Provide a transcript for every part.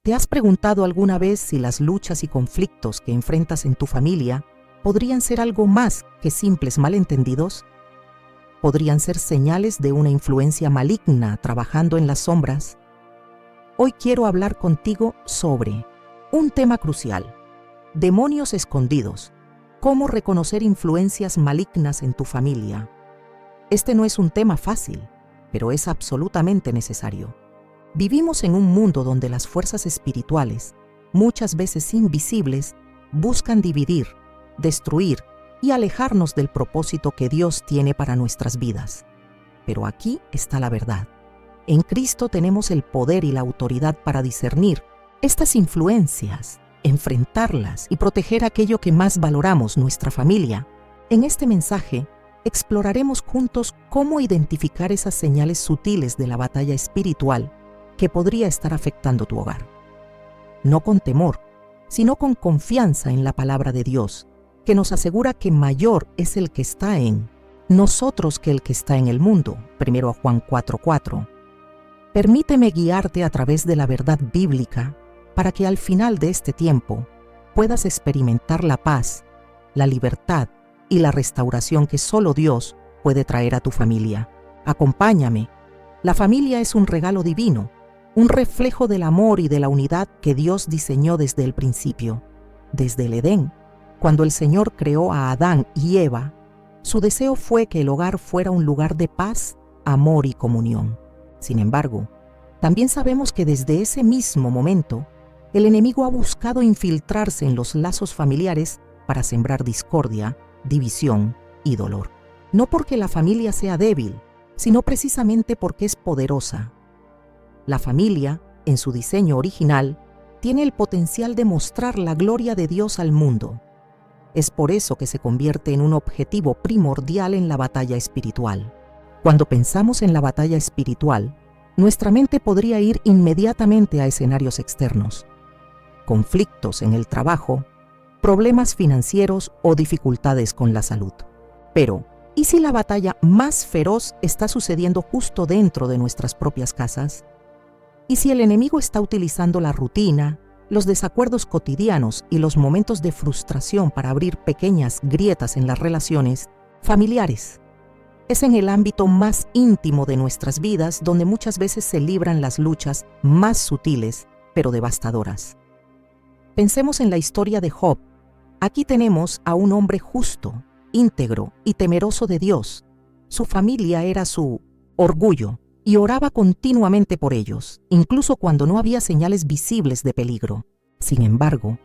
¿Te has preguntado alguna vez si las luchas y conflictos que enfrentas en tu familia podrían ser algo más que simples malentendidos? ¿Podrían ser señales de una influencia maligna trabajando en las sombras? Hoy quiero hablar contigo sobre un tema crucial: demonios escondidos. ¿Cómo reconocer influencias malignas en tu familia? Este no es un tema fácil, pero es absolutamente necesario. Vivimos en un mundo donde las fuerzas espirituales, muchas veces invisibles, buscan dividir, destruir y alejarnos del propósito que Dios tiene para nuestras vidas. Pero aquí está la verdad. En Cristo tenemos el poder y la autoridad para discernir estas influencias, enfrentarlas y proteger aquello que más valoramos, nuestra familia. En este mensaje, exploraremos juntos cómo identificar esas señales sutiles de la batalla espiritual que podría estar afectando tu hogar. No con temor, sino con confianza en la palabra de Dios, que nos asegura que mayor es el que está en nosotros que el que está en el mundo. 1 Juan 4:4. Permíteme guiarte a través de la verdad bíblica para que al final de este tiempo puedas experimentar la paz, la libertad y la restauración que solo Dios puede traer a tu familia. Acompáñame. La familia es un regalo divino, un reflejo del amor y de la unidad que Dios diseñó desde el principio. Desde el Edén, cuando el Señor creó a Adán y Eva, su deseo fue que el hogar fuera un lugar de paz, amor y comunión. Sin embargo, también sabemos que desde ese mismo momento, el enemigo ha buscado infiltrarse en los lazos familiares para sembrar discordia, división y dolor. No porque la familia sea débil, sino precisamente porque es poderosa. La familia, en su diseño original, tiene el potencial de mostrar la gloria de Dios al mundo. Es por eso que se convierte en un objetivo primordial en la batalla espiritual. Cuando pensamos en la batalla espiritual, nuestra mente podría ir inmediatamente a escenarios externos: conflictos en el trabajo, problemas financieros o dificultades con la salud. Pero, ¿y si la batalla más feroz está sucediendo justo dentro de nuestras propias casas? ¿Y si el enemigo está utilizando la rutina, los desacuerdos cotidianos y los momentos de frustración para abrir pequeñas grietas en las relaciones familiares? Es en el ámbito más íntimo de nuestras vidas donde muchas veces se libran las luchas más sutiles, pero devastadoras. Pensemos en la historia de Job. Aquí tenemos a un hombre justo, íntegro y temeroso de Dios. Su familia era su orgullo y oraba continuamente por ellos, incluso cuando no había señales visibles de peligro. Sin embargo,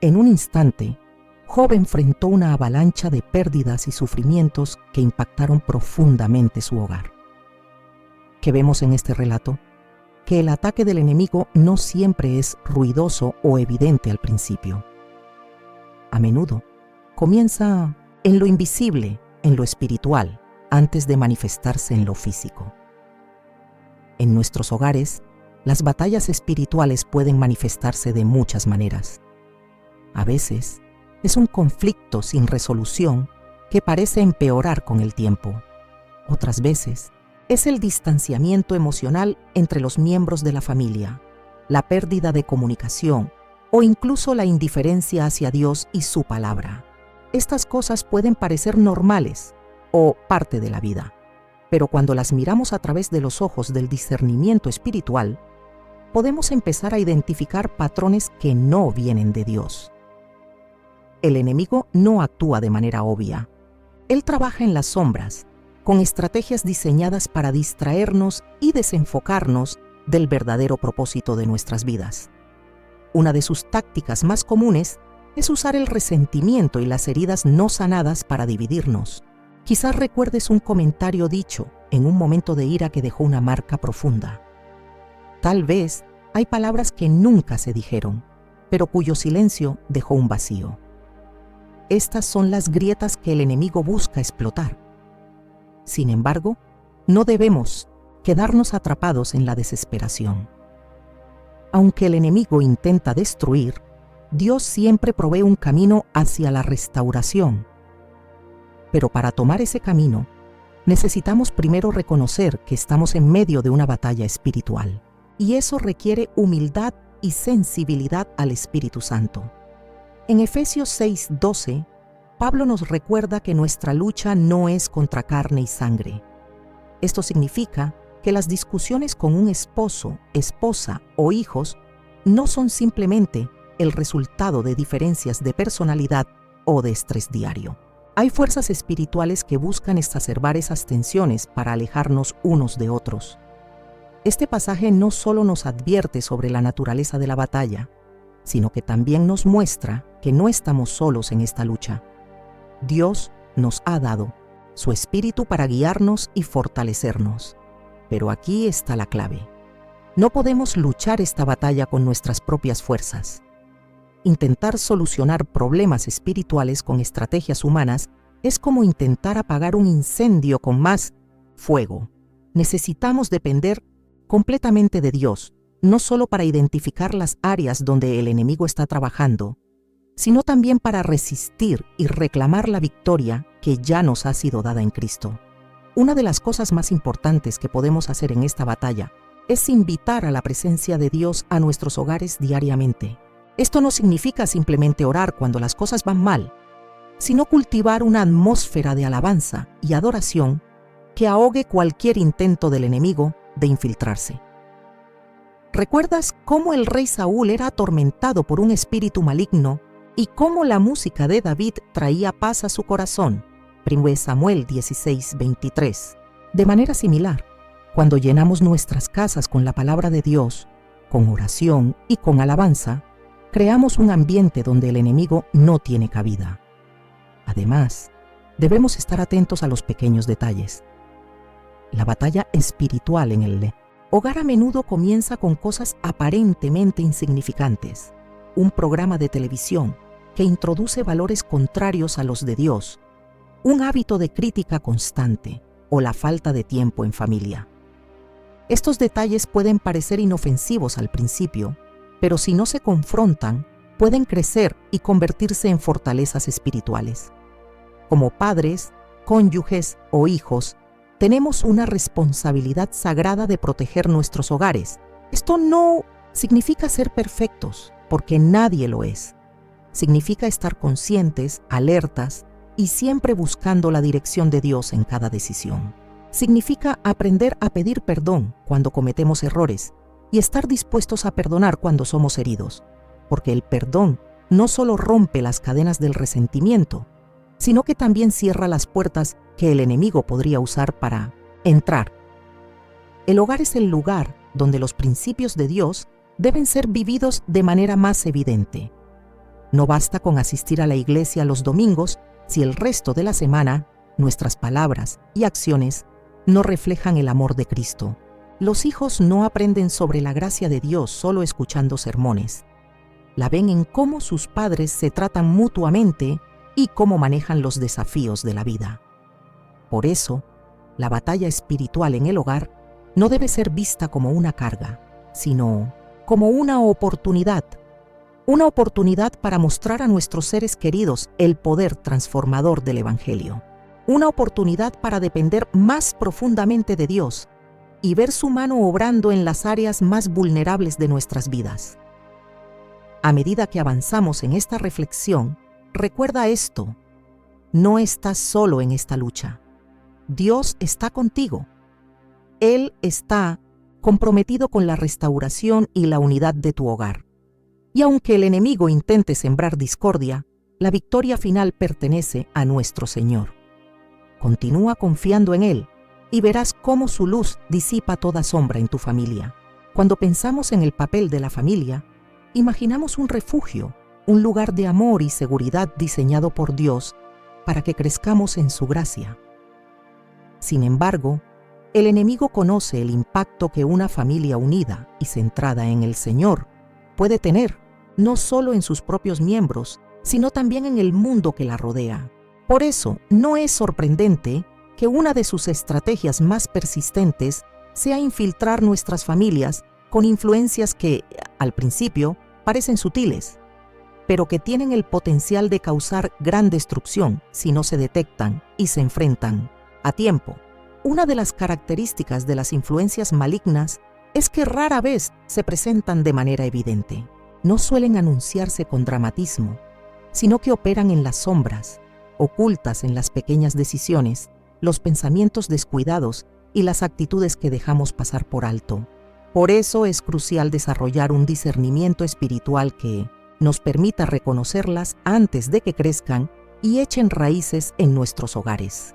en un instante, Job enfrentó una avalancha de pérdidas y sufrimientos que impactaron profundamente su hogar. ¿Qué vemos en este relato? Que el ataque del enemigo no siempre es ruidoso o evidente al principio. A menudo, comienza en lo invisible, en lo espiritual, antes de manifestarse en lo físico. En nuestros hogares, las batallas espirituales pueden manifestarse de muchas maneras. A veces, es un conflicto sin resolución que parece empeorar con el tiempo. Otras veces, es el distanciamiento emocional entre los miembros de la familia, la pérdida de comunicación o incluso la indiferencia hacia Dios y su palabra. Estas cosas pueden parecer normales o parte de la vida, pero cuando las miramos a través de los ojos del discernimiento espiritual, podemos empezar a identificar patrones que no vienen de Dios. El enemigo no actúa de manera obvia. Él trabaja en las sombras, con estrategias diseñadas para distraernos y desenfocarnos del verdadero propósito de nuestras vidas. Una de sus tácticas más comunes es usar el resentimiento y las heridas no sanadas para dividirnos. Quizás recuerdes un comentario dicho en un momento de ira que dejó una marca profunda. Tal vez hay palabras que nunca se dijeron, pero cuyo silencio dejó un vacío. Estas son las grietas que el enemigo busca explotar. Sin embargo, no debemos quedarnos atrapados en la desesperación. Aunque el enemigo intenta destruir, Dios siempre provee un camino hacia la restauración. Pero para tomar ese camino, necesitamos primero reconocer que estamos en medio de una batalla espiritual. Y eso requiere humildad y sensibilidad al Espíritu Santo. En Efesios 6:12, Pablo nos recuerda que nuestra lucha no es contra carne y sangre. Esto significa que las discusiones con un esposo, esposa o hijos no son simplemente el resultado de diferencias de personalidad o de estrés diario. Hay fuerzas espirituales que buscan exacerbar esas tensiones para alejarnos unos de otros. Este pasaje no solo nos advierte sobre la naturaleza de la batalla, sino que también nos muestra que no estamos solos en esta lucha. Dios nos ha dado su Espíritu para guiarnos y fortalecernos. Pero aquí está la clave. No podemos luchar esta batalla con nuestras propias fuerzas. Intentar solucionar problemas espirituales con estrategias humanas es como intentar apagar un incendio con más fuego. Necesitamos depender completamente de Dios, no solo para identificar las áreas donde el enemigo está trabajando, sino también para resistir y reclamar la victoria que ya nos ha sido dada en Cristo. Una de las cosas más importantes que podemos hacer en esta batalla es invitar a la presencia de Dios a nuestros hogares diariamente. Esto no significa simplemente orar cuando las cosas van mal, sino cultivar una atmósfera de alabanza y adoración que ahogue cualquier intento del enemigo de infiltrarse. ¿Recuerdas cómo el rey Saúl era atormentado por un espíritu maligno y cómo la música de David traía paz a su corazón? 1 Samuel 16:23. De manera similar, cuando llenamos nuestras casas con la palabra de Dios, con oración y con alabanza, creamos un ambiente donde el enemigo no tiene cabida. Además, debemos estar atentos a los pequeños detalles. La batalla espiritual en el hogar a menudo comienza con cosas aparentemente insignificantes. Un programa de televisión que introduce valores contrarios a los de Dios, un hábito de crítica constante o la falta de tiempo en familia. Estos detalles pueden parecer inofensivos al principio, pero si no se confrontan, pueden crecer y convertirse en fortalezas espirituales. Como padres, cónyuges o hijos, tenemos una responsabilidad sagrada de proteger nuestros hogares. Esto no significa ser perfectos, porque nadie lo es. Significa estar conscientes, alertas y siempre buscando la dirección de Dios en cada decisión. Significa aprender a pedir perdón cuando cometemos errores y estar dispuestos a perdonar cuando somos heridos, porque el perdón no solo rompe las cadenas del resentimiento, sino que también cierra las puertas que el enemigo podría usar para entrar. El hogar es el lugar donde los principios de Dios deben ser vividos de manera más evidente. No basta con asistir a la iglesia los domingos si el resto de la semana nuestras palabras y acciones no reflejan el amor de Cristo. Los hijos no aprenden sobre la gracia de Dios solo escuchando sermones. La ven en cómo sus padres se tratan mutuamente y cómo manejan los desafíos de la vida. Por eso, la batalla espiritual en el hogar no debe ser vista como una carga, sino como una oportunidad para mostrar a nuestros seres queridos el poder transformador del Evangelio, una oportunidad para depender más profundamente de Dios y ver su mano obrando en las áreas más vulnerables de nuestras vidas. A medida que avanzamos en esta reflexión, recuerda esto: no estás solo en esta lucha. Dios está contigo. Él está comprometido con la restauración y la unidad de tu hogar. Y aunque el enemigo intente sembrar discordia, la victoria final pertenece a nuestro Señor. Continúa confiando en Él y verás cómo su luz disipa toda sombra en tu familia. Cuando pensamos en el papel de la familia, imaginamos un refugio, un lugar de amor y seguridad diseñado por Dios para que crezcamos en su gracia. Sin embargo, el enemigo conoce el impacto que una familia unida y centrada en el Señor puede tener, no solo en sus propios miembros, sino también en el mundo que la rodea. Por eso, no es sorprendente que una de sus estrategias más persistentes sea infiltrar nuestras familias con influencias que, al principio, parecen sutiles, pero que tienen el potencial de causar gran destrucción si no se detectan y se enfrentan a tiempo. Una de las características de las influencias malignas es que rara vez se presentan de manera evidente. No suelen anunciarse con dramatismo, sino que operan en las sombras, ocultas en las pequeñas decisiones, los pensamientos descuidados y las actitudes que dejamos pasar por alto. Por eso es crucial desarrollar un discernimiento espiritual que nos permita reconocerlas antes de que crezcan y echen raíces en nuestros hogares.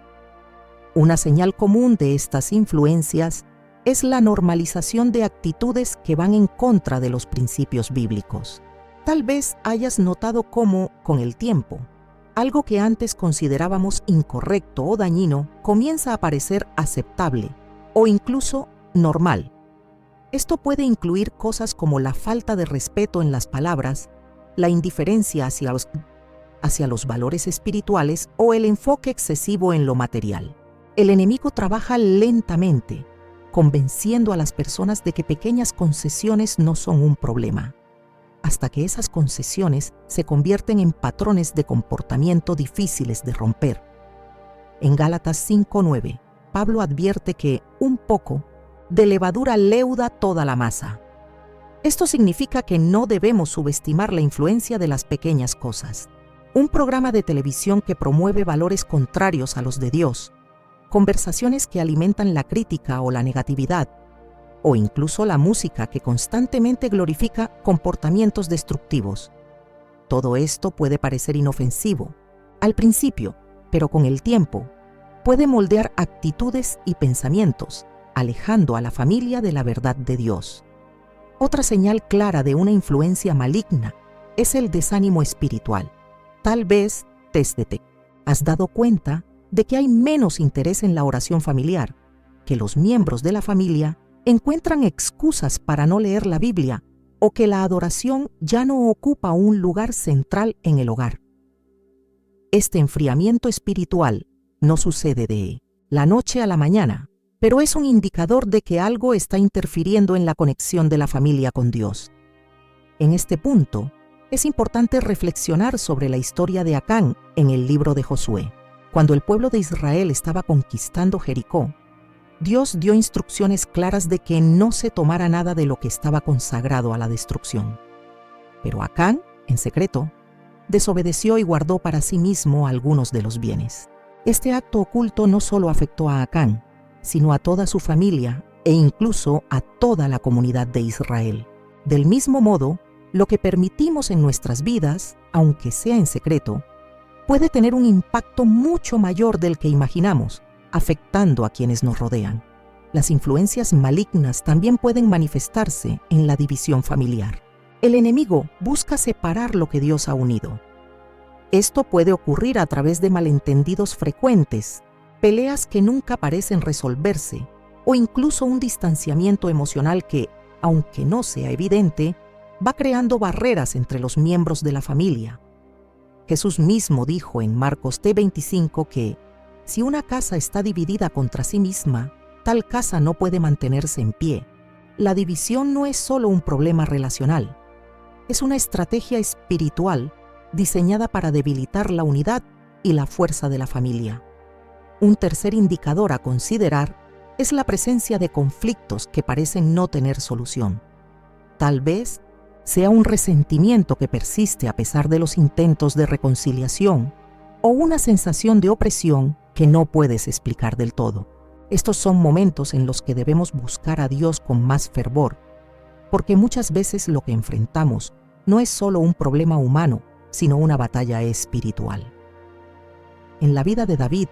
Una señal común de estas influencias es la normalización de actitudes que van en contra de los principios bíblicos. Tal vez hayas notado cómo, con el tiempo, algo que antes considerábamos incorrecto o dañino comienza a parecer aceptable o incluso normal. Esto puede incluir cosas como la falta de respeto en las palabras, la indiferencia hacia los valores espirituales o el enfoque excesivo en lo material. El enemigo trabaja lentamente, convenciendo a las personas de que pequeñas concesiones no son un problema, hasta que esas concesiones se convierten en patrones de comportamiento difíciles de romper. En Gálatas 5:9, Pablo advierte que un poco de levadura leuda toda la masa. Esto significa que no debemos subestimar la influencia de las pequeñas cosas. Un programa de televisión que promueve valores contrarios a los de Dios, conversaciones que alimentan la crítica o la negatividad, o incluso la música que constantemente glorifica comportamientos destructivos. Todo esto puede parecer inofensivo al principio, pero con el tiempo puede moldear actitudes y pensamientos, alejando a la familia de la verdad de Dios. Otra señal clara de una influencia maligna es el desánimo espiritual. Tal vez, desde te has dado cuenta de que hay menos interés en la oración familiar, que los miembros de la familia encuentran excusas para no leer la Biblia o que la adoración ya no ocupa un lugar central en el hogar. Este enfriamiento espiritual no sucede de la noche a la mañana, pero es un indicador de que algo está interfiriendo en la conexión de la familia con Dios. En este punto, es importante reflexionar sobre la historia de Acán en el libro de Josué. Cuando el pueblo de Israel estaba conquistando Jericó, Dios dio instrucciones claras de que no se tomara nada de lo que estaba consagrado a la destrucción. Pero Acán, en secreto, desobedeció y guardó para sí mismo algunos de los bienes. Este acto oculto no solo afectó a Acán, sino a toda su familia e incluso a toda la comunidad de Israel. Del mismo modo, lo que permitimos en nuestras vidas, aunque sea en secreto, puede tener un impacto mucho mayor del que imaginamos, afectando a quienes nos rodean. Las influencias malignas también pueden manifestarse en la división familiar. El enemigo busca separar lo que Dios ha unido. Esto puede ocurrir a través de malentendidos frecuentes, peleas que nunca parecen resolverse, o incluso un distanciamiento emocional que, aunque no sea evidente, va creando barreras entre los miembros de la familia. Jesús mismo dijo en Marcos 25 que, si una casa está dividida contra sí misma, tal casa no puede mantenerse en pie. La división no es solo un problema relacional, es una estrategia espiritual diseñada para debilitar la unidad y la fuerza de la familia. Un tercer indicador a considerar es la presencia de conflictos que parecen no tener solución. Tal vez sea un resentimiento que persiste a pesar de los intentos de reconciliación o una sensación de opresión que no puedes explicar del todo. Estos son momentos en los que debemos buscar a Dios con más fervor, porque muchas veces lo que enfrentamos no es solo un problema humano, sino una batalla espiritual. En la vida de David,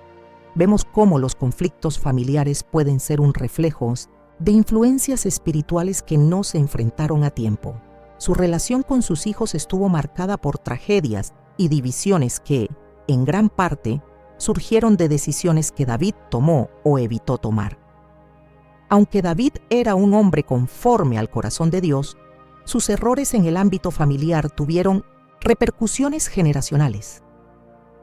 vemos cómo los conflictos familiares pueden ser un reflejo de influencias espirituales que no se enfrentaron a tiempo. Su relación con sus hijos estuvo marcada por tragedias y divisiones que, en gran parte, surgieron de decisiones que David tomó o evitó tomar. Aunque David era un hombre conforme al corazón de Dios, sus errores en el ámbito familiar tuvieron repercusiones generacionales.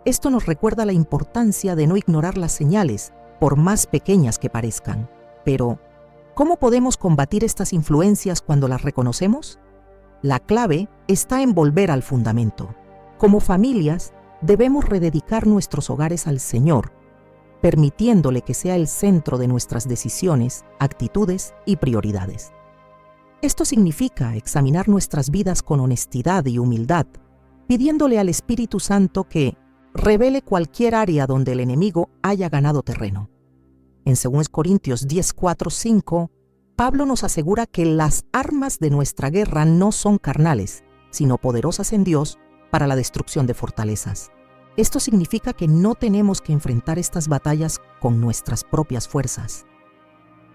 Esto nos recuerda la importancia de no ignorar las señales, por más pequeñas que parezcan. Pero, ¿cómo podemos combatir estas influencias cuando las reconocemos? La clave está en volver al fundamento. Como familias, debemos rededicar nuestros hogares al Señor, permitiéndole que sea el centro de nuestras decisiones, actitudes y prioridades. Esto significa examinar nuestras vidas con honestidad y humildad, pidiéndole al Espíritu Santo que revele cualquier área donde el enemigo haya ganado terreno. En 2 Corintios 10:4-5, Pablo nos asegura que las armas de nuestra guerra no son carnales, sino poderosas en Dios para la destrucción de fortalezas. Esto significa que no tenemos que enfrentar estas batallas con nuestras propias fuerzas.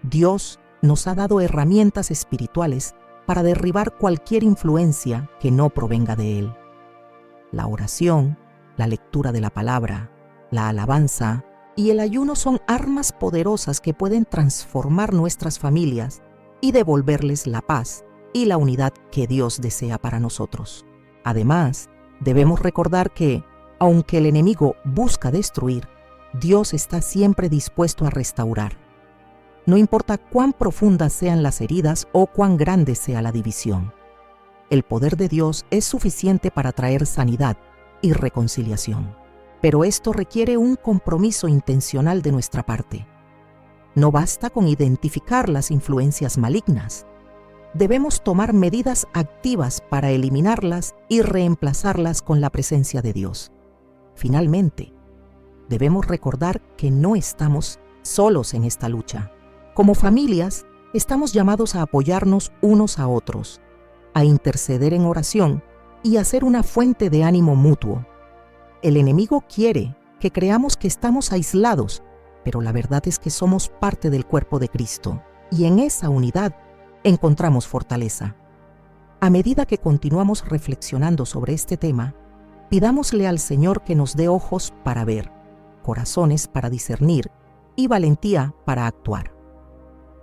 Dios nos ha dado herramientas espirituales para derribar cualquier influencia que no provenga de Él. La oración, la lectura de la palabra, la alabanza y el ayuno son armas poderosas que pueden transformar nuestras familias y devolverles la paz y la unidad que Dios desea para nosotros. Además, debemos recordar que, aunque el enemigo busca destruir, Dios está siempre dispuesto a restaurar. No importa cuán profundas sean las heridas o cuán grande sea la división. El poder de Dios es suficiente para traer sanidad y reconciliación. Pero esto requiere un compromiso intencional de nuestra parte. No basta con identificar las influencias malignas. Debemos tomar medidas activas para eliminarlas y reemplazarlas con la presencia de Dios. Finalmente, debemos recordar que no estamos solos en esta lucha. Como familias, estamos llamados a apoyarnos unos a otros, a interceder en oración y a ser una fuente de ánimo mutuo. El enemigo quiere que creamos que estamos aislados, pero la verdad es que somos parte del cuerpo de Cristo, y en esa unidad encontramos fortaleza. A medida que continuamos reflexionando sobre este tema, pidámosle al Señor que nos dé ojos para ver, corazones para discernir y valentía para actuar.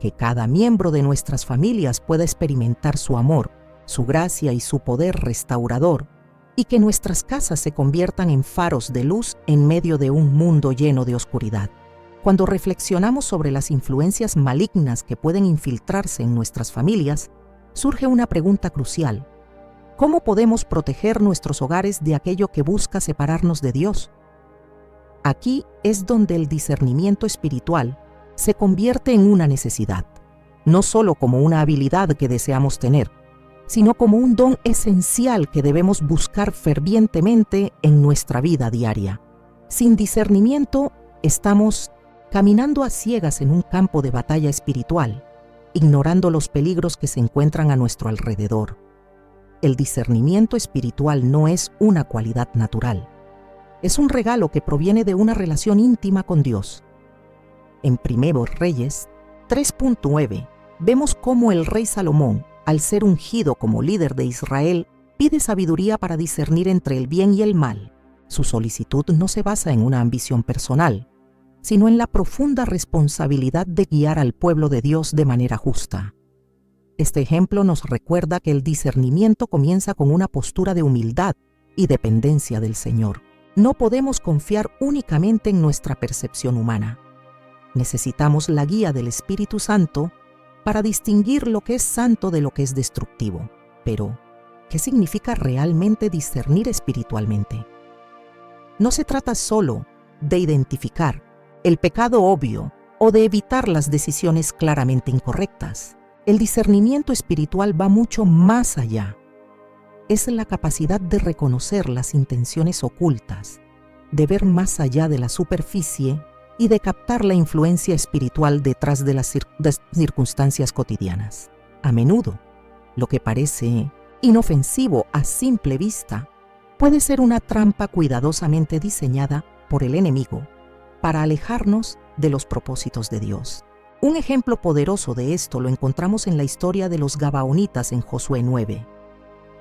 Que cada miembro de nuestras familias pueda experimentar su amor, su gracia y su poder restaurador, y que nuestras casas se conviertan en faros de luz en medio de un mundo lleno de oscuridad. Cuando reflexionamos sobre las influencias malignas que pueden infiltrarse en nuestras familias, surge una pregunta crucial. ¿Cómo podemos proteger nuestros hogares de aquello que busca separarnos de Dios? Aquí es donde el discernimiento espiritual se convierte en una necesidad, no solo como una habilidad que deseamos tener, sino como un don esencial que debemos buscar fervientemente en nuestra vida diaria. Sin discernimiento, estamos caminando a ciegas en un campo de batalla espiritual, ignorando los peligros que se encuentran a nuestro alrededor. El discernimiento espiritual no es una cualidad natural. Es un regalo que proviene de una relación íntima con Dios. En 1 Reyes 3.9 vemos cómo el rey Salomón, al ser ungido como líder de Israel, pide sabiduría para discernir entre el bien y el mal. Su solicitud no se basa en una ambición personal, sino en la profunda responsabilidad de guiar al pueblo de Dios de manera justa. Este ejemplo nos recuerda que el discernimiento comienza con una postura de humildad y dependencia del Señor. No podemos confiar únicamente en nuestra percepción humana. Necesitamos la guía del Espíritu Santo para distinguir lo que es santo de lo que es destructivo. Pero, ¿qué significa realmente discernir espiritualmente? No se trata solo de identificar el pecado obvio o de evitar las decisiones claramente incorrectas. El discernimiento espiritual va mucho más allá. Es la capacidad de reconocer las intenciones ocultas, de ver más allá de la superficie y de captar la influencia espiritual detrás de las circunstancias cotidianas. A menudo, lo que parece inofensivo a simple vista puede ser una trampa cuidadosamente diseñada por el enemigo para alejarnos de los propósitos de Dios. Un ejemplo poderoso de esto lo encontramos en la historia de los Gabaonitas en Josué 9.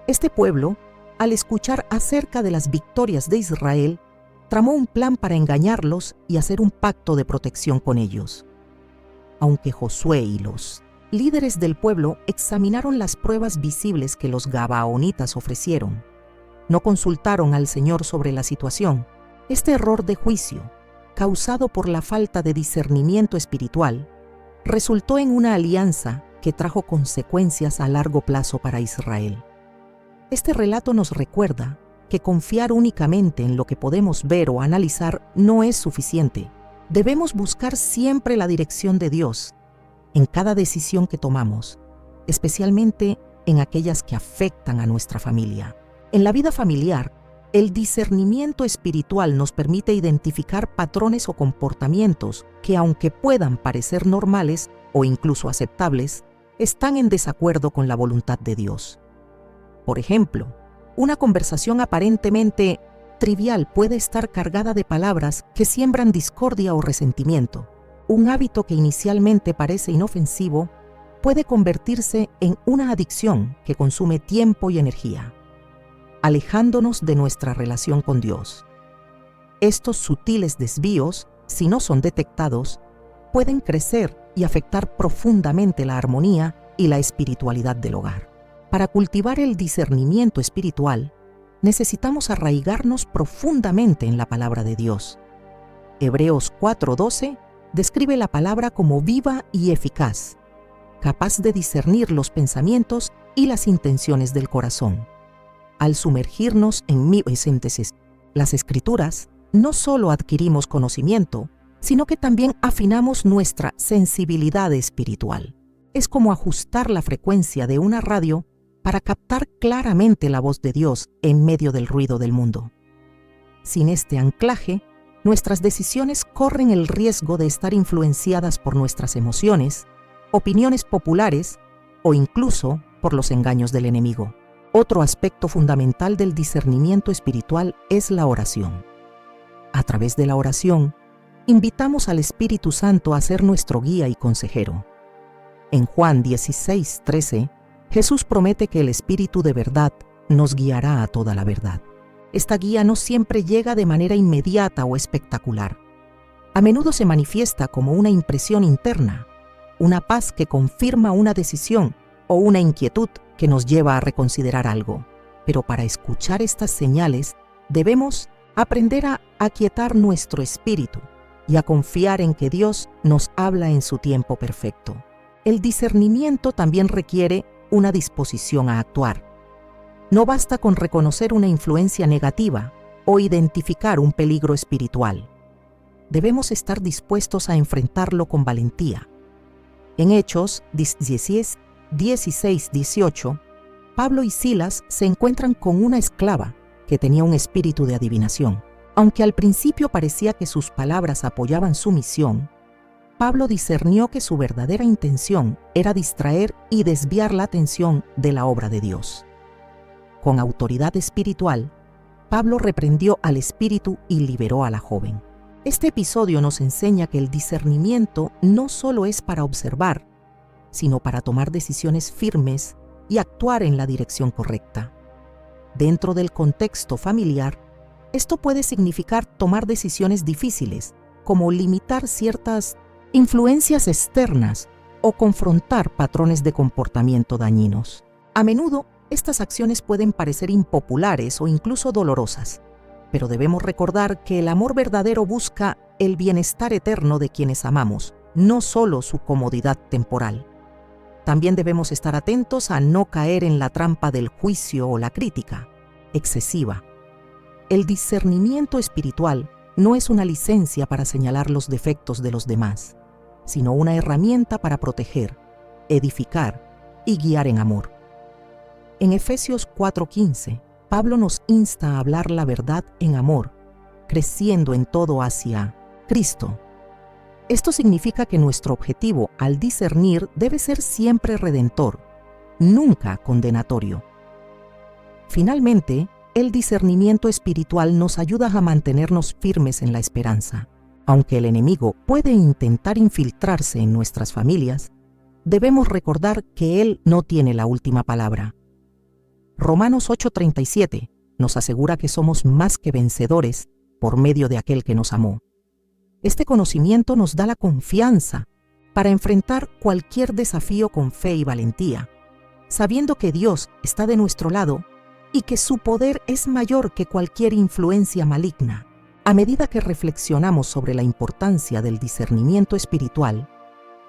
Este pueblo, al escuchar acerca de las victorias de Israel, tramó un plan para engañarlos y hacer un pacto de protección con ellos. Aunque Josué y los líderes del pueblo examinaron las pruebas visibles que los Gabaonitas ofrecieron, no consultaron al Señor sobre la situación. Este error de juicio, causado por la falta de discernimiento espiritual, resultó en una alianza que trajo consecuencias a largo plazo para Israel. Este relato nos recuerda que confiar únicamente en lo que podemos ver o analizar no es suficiente. Debemos buscar siempre la dirección de Dios en cada decisión que tomamos especialmente en aquellas que afectan a nuestra familia. En la vida familiar, el discernimiento espiritual nos permite identificar patrones o comportamientos que, aunque puedan parecer normales o incluso aceptables, están en desacuerdo con la voluntad de Dios. Por ejemplo, una conversación aparentemente trivial puede estar cargada de palabras que siembran discordia o resentimiento. Un hábito que inicialmente parece inofensivo puede convertirse en una adicción que consume tiempo y energía, alejándonos de nuestra relación con Dios. Estos sutiles desvíos, si no son detectados, pueden crecer y afectar profundamente la armonía y la espiritualidad del hogar. Para cultivar el discernimiento espiritual, necesitamos arraigarnos profundamente en la palabra de Dios. Hebreos 4:12 describe la palabra como viva y eficaz, capaz de discernir los pensamientos y las intenciones del corazón. Al sumergirnos en las Escrituras, no solo adquirimos conocimiento, sino que también afinamos nuestra sensibilidad espiritual. Es como ajustar la frecuencia de una radio para captar claramente la voz de Dios en medio del ruido del mundo. Sin este anclaje, nuestras decisiones corren el riesgo de estar influenciadas por nuestras emociones, opiniones populares o incluso por los engaños del enemigo. Otro aspecto fundamental del discernimiento espiritual es la oración. A través de la oración, invitamos al Espíritu Santo a ser nuestro guía y consejero. En Juan 16:13, Jesús promete que el Espíritu de verdad nos guiará a toda la verdad. Esta guía no siempre llega de manera inmediata o espectacular. A menudo se manifiesta como una impresión interna, una paz que confirma una decisión o una inquietud que nos lleva a reconsiderar algo. Pero para escuchar estas señales, debemos aprender a aquietar nuestro espíritu y a confiar en que Dios nos habla en su tiempo perfecto. El discernimiento también requiere una disposición a actuar. No basta con reconocer una influencia negativa o identificar un peligro espiritual. Debemos estar dispuestos a enfrentarlo con valentía. En Hechos 16:18, Pablo y Silas se encuentran con una esclava que tenía un espíritu de adivinación. Aunque al principio parecía que sus palabras apoyaban su misión, Pablo discernió que su verdadera intención era distraer y desviar la atención de la obra de Dios. Con autoridad espiritual, Pablo reprendió al espíritu y liberó a la joven. Este episodio nos enseña que el discernimiento no solo es para observar, sino para tomar decisiones firmes y actuar en la dirección correcta. Dentro del contexto familiar, esto puede significar tomar decisiones difíciles, como limitar ciertas influencias externas o confrontar patrones de comportamiento dañinos. A menudo, estas acciones pueden parecer impopulares o incluso dolorosas, pero debemos recordar que el amor verdadero busca el bienestar eterno de quienes amamos, no solo su comodidad temporal. También debemos estar atentos a no caer en la trampa del juicio o la crítica excesiva. El discernimiento espiritual no es una licencia para señalar los defectos de los demás, sino una herramienta para proteger, edificar y guiar en amor. En Efesios 4:15, Pablo nos insta a hablar la verdad en amor, creciendo en todo hacia Cristo. Esto significa que nuestro objetivo al discernir debe ser siempre redentor, nunca condenatorio. Finalmente, el discernimiento espiritual nos ayuda a mantenernos firmes en la esperanza. Aunque el enemigo puede intentar infiltrarse en nuestras familias, debemos recordar que él no tiene la última palabra. Romanos 8:37 nos asegura que somos más que vencedores por medio de aquel que nos amó. Este conocimiento nos da la confianza para enfrentar cualquier desafío con fe y valentía, sabiendo que Dios está de nuestro lado y que su poder es mayor que cualquier influencia maligna. A medida que reflexionamos sobre la importancia del discernimiento espiritual,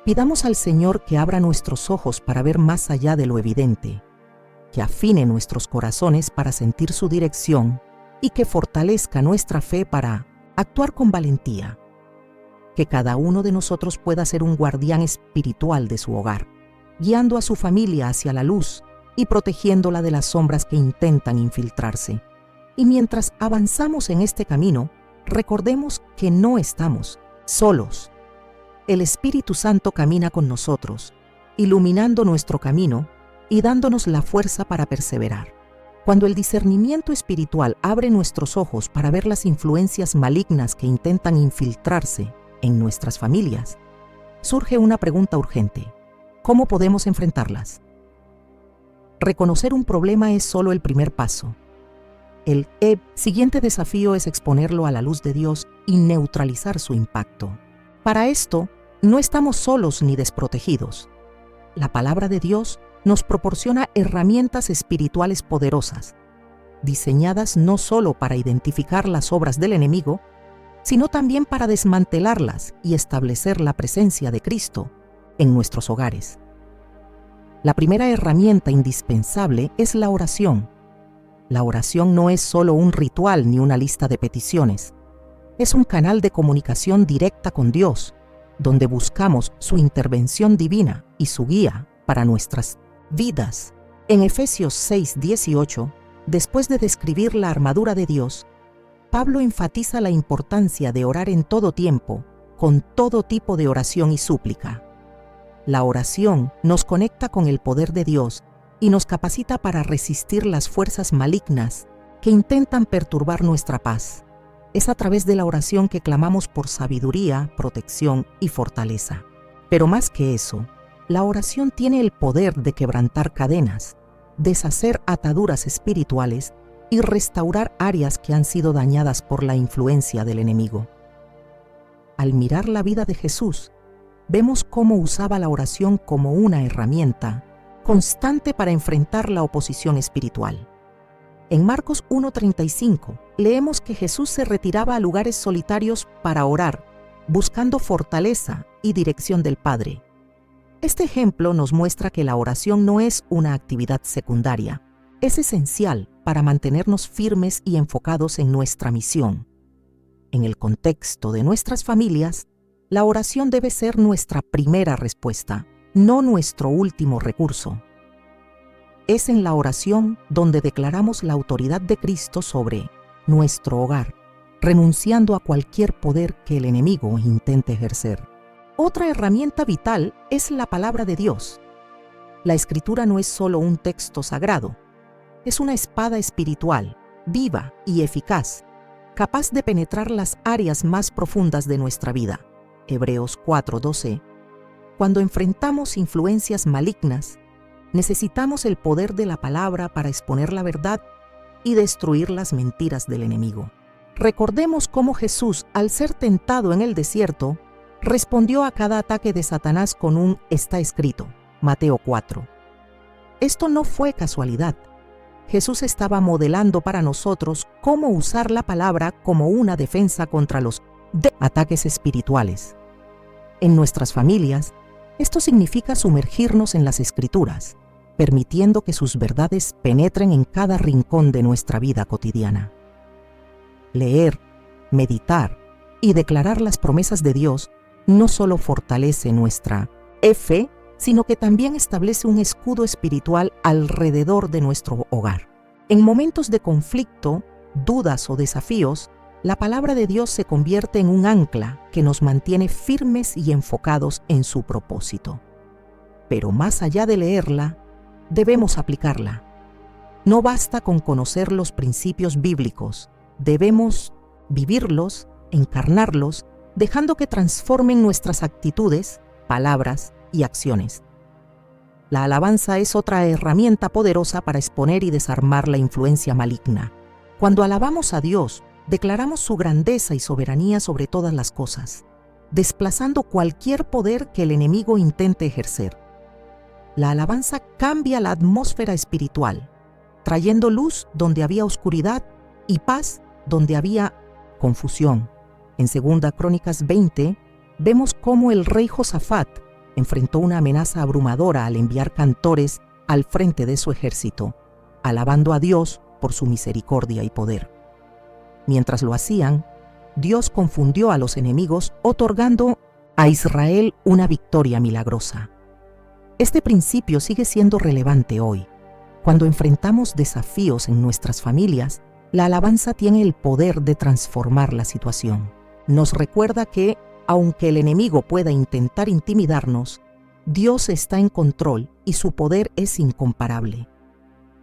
pidamos al Señor que abra nuestros ojos para ver más allá de lo evidente, que afine nuestros corazones para sentir su dirección y que fortalezca nuestra fe para actuar con valentía. Que cada uno de nosotros pueda ser un guardián espiritual de su hogar, guiando a su familia hacia la luz y protegiéndola de las sombras que intentan infiltrarse. Y mientras avanzamos en este camino, recordemos que no estamos solos. El Espíritu Santo camina con nosotros, iluminando nuestro camino y dándonos la fuerza para perseverar. Cuando el discernimiento espiritual abre nuestros ojos para ver las influencias malignas que intentan infiltrarse en nuestras familias, surge una pregunta urgente: ¿cómo podemos enfrentarlas? Reconocer un problema es solo el primer paso. El siguiente desafío es exponerlo a la luz de Dios y neutralizar su impacto. Para esto, no estamos solos ni desprotegidos. La palabra de Dios nos proporciona herramientas espirituales poderosas, diseñadas no solo para identificar las obras del enemigo, sino también para desmantelarlas y establecer la presencia de Cristo en nuestros hogares. La primera herramienta indispensable es la oración. La oración no es solo un ritual ni una lista de peticiones. Es un canal de comunicación directa con Dios, donde buscamos su intervención divina y su guía para nuestras vidas. En Efesios 6:18, después de describir la armadura de Dios, Pablo enfatiza la importancia de orar en todo tiempo, con todo tipo de oración y súplica. La oración nos conecta con el poder de Dios y nos capacita para resistir las fuerzas malignas que intentan perturbar nuestra paz. Es a través de la oración que clamamos por sabiduría, protección y fortaleza. Pero más que eso, la oración tiene el poder de quebrantar cadenas, deshacer ataduras espirituales y restaurar áreas que han sido dañadas por la influencia del enemigo. Al mirar la vida de Jesús, vemos cómo usaba la oración como una herramienta constante para enfrentar la oposición espiritual. En Marcos 1:35 leemos que Jesús se retiraba a lugares solitarios para orar, buscando fortaleza y dirección del Padre. Este ejemplo nos muestra que la oración no es una actividad secundaria, es esencial para mantenernos firmes y enfocados en nuestra misión. En el contexto de nuestras familias, la oración debe ser nuestra primera respuesta, no nuestro último recurso. Es en la oración donde declaramos la autoridad de Cristo sobre nuestro hogar, renunciando a cualquier poder que el enemigo intente ejercer. Otra herramienta vital es la palabra de Dios. La Escritura no es solo un texto sagrado, es una espada espiritual, viva y eficaz, capaz de penetrar las áreas más profundas de nuestra vida. Hebreos 4:12. Cuando enfrentamos influencias malignas, necesitamos el poder de la palabra para exponer la verdad y destruir las mentiras del enemigo. Recordemos cómo Jesús, al ser tentado en el desierto, respondió a cada ataque de Satanás con un "está escrito", Mateo 4. Esto no fue casualidad. Jesús estaba modelando para nosotros cómo usar la palabra como una defensa contra los ataques espirituales. En nuestras familias, esto significa sumergirnos en las Escrituras, permitiendo que sus verdades penetren en cada rincón de nuestra vida cotidiana. Leer, meditar y declarar las promesas de Dios no solo fortalece nuestra fe, sino que también establece un escudo espiritual alrededor de nuestro hogar. En momentos de conflicto, dudas o desafíos, la palabra de Dios se convierte en un ancla que nos mantiene firmes y enfocados en su propósito. Pero más allá de leerla, debemos aplicarla. No basta con conocer los principios bíblicos, debemos vivirlos, encarnarlos, dejando que transformen nuestras actitudes, palabras y acciones. La alabanza es otra herramienta poderosa para exponer y desarmar la influencia maligna. Cuando alabamos a Dios, declaramos su grandeza y soberanía sobre todas las cosas, desplazando cualquier poder que el enemigo intente ejercer. La alabanza cambia la atmósfera espiritual, trayendo luz donde había oscuridad y paz donde había confusión. En 2 Crónicas 20, vemos cómo el rey Josafat enfrentó una amenaza abrumadora al enviar cantores al frente de su ejército, alabando a Dios por su misericordia y poder. Mientras lo hacían, Dios confundió a los enemigos, otorgando a Israel una victoria milagrosa. Este principio sigue siendo relevante hoy. Cuando enfrentamos desafíos en nuestras familias, la alabanza tiene el poder de transformar la situación. Nos recuerda que, aunque el enemigo pueda intentar intimidarnos, Dios está en control y su poder es incomparable.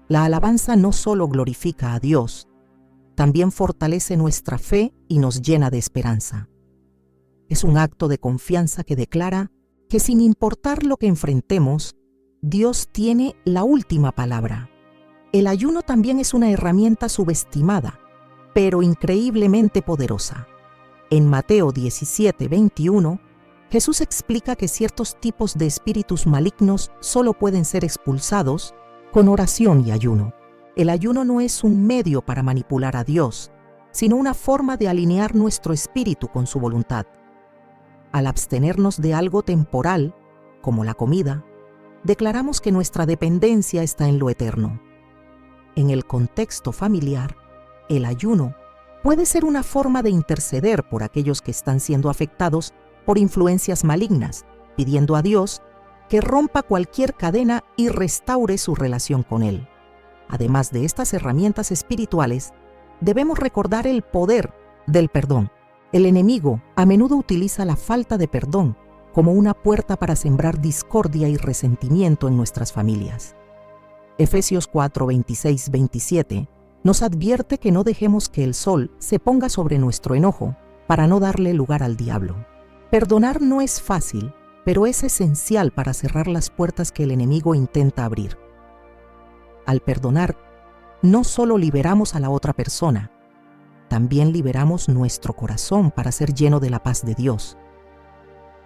La alabanza no solo glorifica a Dios, también fortalece nuestra fe y nos llena de esperanza. Es un acto de confianza que declara que sin importar lo que enfrentemos, Dios tiene la última palabra. El ayuno también es una herramienta subestimada, pero increíblemente poderosa. En Mateo 17:21, Jesús explica que ciertos tipos de espíritus malignos solo pueden ser expulsados con oración y ayuno. El ayuno no es un medio para manipular a Dios, sino una forma de alinear nuestro espíritu con su voluntad. Al abstenernos de algo temporal, como la comida, declaramos que nuestra dependencia está en lo eterno. En el contexto familiar, el ayuno puede ser una forma de interceder por aquellos que están siendo afectados por influencias malignas, pidiendo a Dios que rompa cualquier cadena y restaure su relación con Él. Además de estas herramientas espirituales, debemos recordar el poder del perdón. El enemigo a menudo utiliza la falta de perdón como una puerta para sembrar discordia y resentimiento en nuestras familias. Efesios 4:26-27 nos advierte que no dejemos que el sol se ponga sobre nuestro enojo para no darle lugar al diablo. Perdonar no es fácil, pero es esencial para cerrar las puertas que el enemigo intenta abrir. Al perdonar, no solo liberamos a la otra persona, también liberamos nuestro corazón para ser lleno de la paz de Dios.